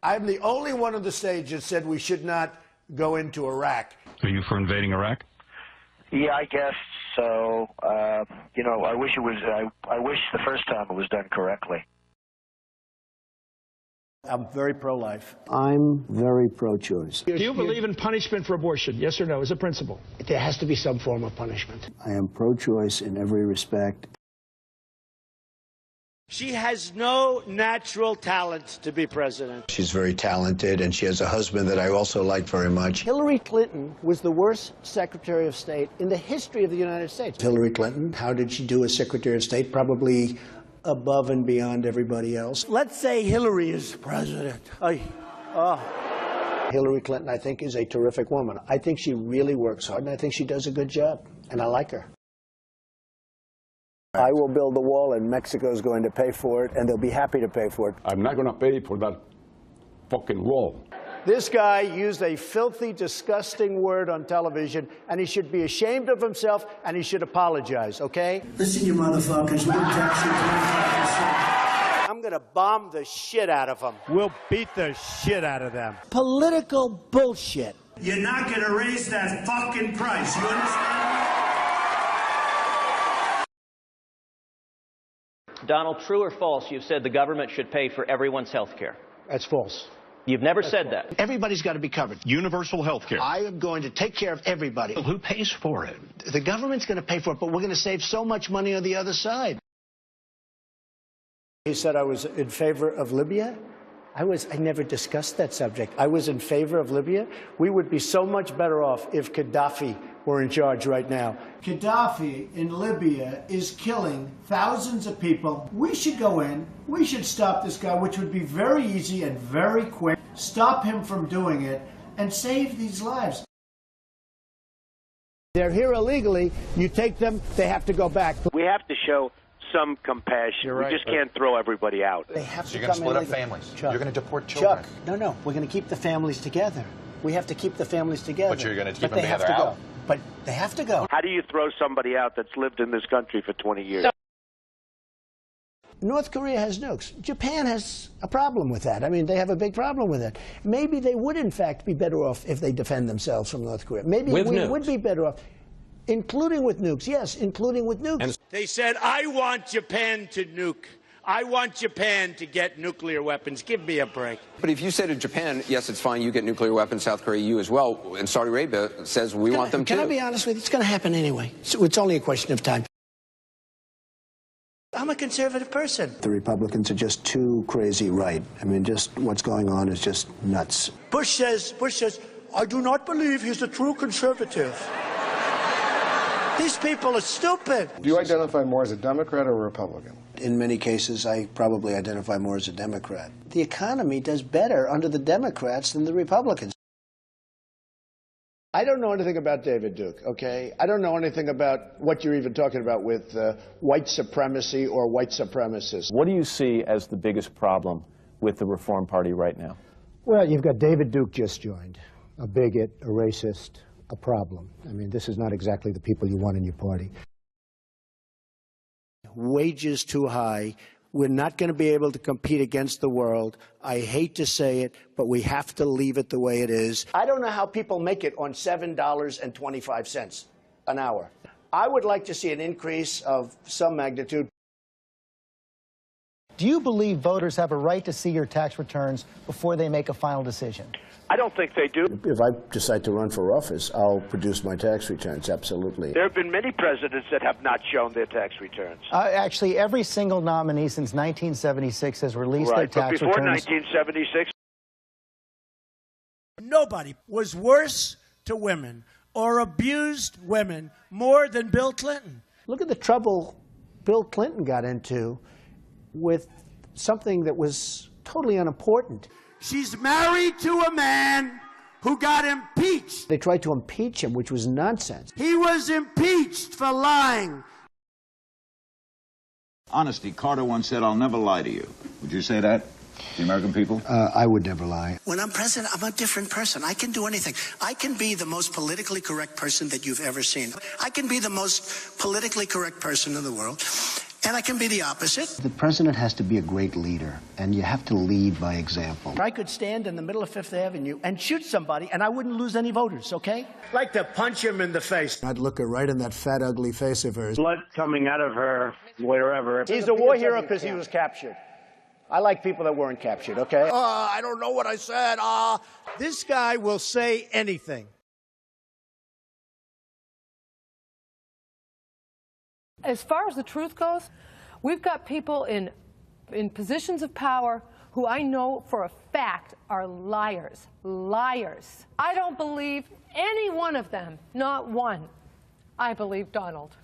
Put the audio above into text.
I'm the only one on the stage that said we should not go into Iraq. Are you for invading Iraq? Yeah, I guess so. You know, I wish it was. I wish the first time it was done correctly. I'm very pro-life. I'm very pro-choice. Do you believe in punishment for abortion? Yes or no, as a principle? There has to be some form of punishment. I am pro-choice in every respect. She has no natural talent to be president. She's very talented, and she has a husband that I also like very much. Hillary Clinton was the worst Secretary of State in the history of the United States. Hillary Clinton, how did she do as Secretary of State? Probably above and beyond everybody else. Let's say Hillary is president. Hillary Clinton, I think, is a terrific woman. I think she really works hard, and I think she does a good job, and I like her. I will build the wall, and Mexico's going to pay for it, and they'll be happy to pay for it. I'm not going to pay for that fucking wall. This guy used a filthy, disgusting word on television, and he should be ashamed of himself, and he should apologize, okay? Listen, you motherfuckers, we're going to tax you 25%. I'm going to bomb the shit out of them. We'll beat the shit out of them. Political bullshit. You're not going to raise that fucking price, you understand? Donald, true or false, you've said the government should pay for everyone's health care? That's false. You've never said that. Everybody's got to be covered. Universal health care. I am going to take care of everybody. Who pays for it? The government's going to pay for it, but we're going to save so much money on the other side. He said I was in favor of Libya. I never discussed that subject. I was in favor of Libya. We would be so much better off if Gaddafi were in charge right now. Gaddafi in Libya is killing thousands of people. We should go in. We should stop this guy, which would be very easy and very quick. Stop him from doing it and save these lives. They're here illegally. You take them, they have to go back. We have to show some compassion. You're right. We just can't throw everybody out. They have So to you're going to split up illegally. families. Chuck, You're going to deport children. Chuck, no, we're going to keep the families together. We have to keep the families together. But you're going to keep them they have together to out. go. But they have to go. How do you throw somebody out that's lived in this country for 20 years? North Korea has nukes. Japan has a problem with that. I mean, they have a big problem with it. Maybe they would, in fact, be better off if they defend themselves from North Korea. Maybe we would be better off. Including with nukes, yes, including with nukes. They said, I want Japan to nuke. I want Japan to get nuclear weapons. Give me a break. But if you say to Japan, yes, it's fine, you get nuclear weapons, South Korea, you as well, and Saudi Arabia says we want them too. Can I be honest with you? It's going to happen anyway. So it's only a question of time. I'm a conservative person. The Republicans are just too crazy right. I mean, just what's going on is just nuts. Bush says, I do not believe he's a true conservative. These people are stupid. Do you identify more as a Democrat or a Republican? In many cases, I probably identify more as a Democrat. The economy does better under the Democrats than the Republicans. I don't know anything about David Duke, okay? I don't know anything about what you're even talking about with white supremacy or white supremacists. What do you see as the biggest problem with the Reform Party right now? Well, you've got David Duke just joined, a bigot, a racist, a problem. I mean, this is not exactly the people you want in your party. Wages too high. We're not going to be able to compete against the world. I hate to say it, but we have to leave it the way it is. I don't know how people make it on $7.25 an hour. I would like to see an increase of some magnitude. Do you believe voters have a right to see your tax returns before they make a final decision? I don't think they do. If I decide to run for office, I'll produce my tax returns, absolutely. There have been many presidents that have not shown their tax returns. Actually, every single nominee since 1976 has released their tax returns. But before returns. 1976... Nobody was worse to women or abused women more than Bill Clinton. Look at the trouble Bill Clinton got into with something that was totally unimportant. She's married to a man who got impeached. They tried to impeach him, which was nonsense. He was impeached for lying. Honesty, Carter once said, I'll never lie to you. Would you say that to the American people? I would never lie. When I'm president, I'm a different person. I can do anything. I can be the most politically correct person that you've ever seen. I can be the most politically correct person in the world. And I can be the opposite. The president has to be a great leader, and you have to lead by example. I could stand in the middle of Fifth Avenue and shoot somebody, and I wouldn't lose any voters, okay? Like to punch him in the face. I'd look her right in that fat, ugly face of hers. Blood coming out of her, wherever. He's a war hero because he was captured. I like people that weren't captured, okay? I don't know what I said. This guy will say anything. As far as the truth goes, we've got people in positions of power who I know for a fact are liars. Liars. I don't believe any one of them, not one. I believe Donald.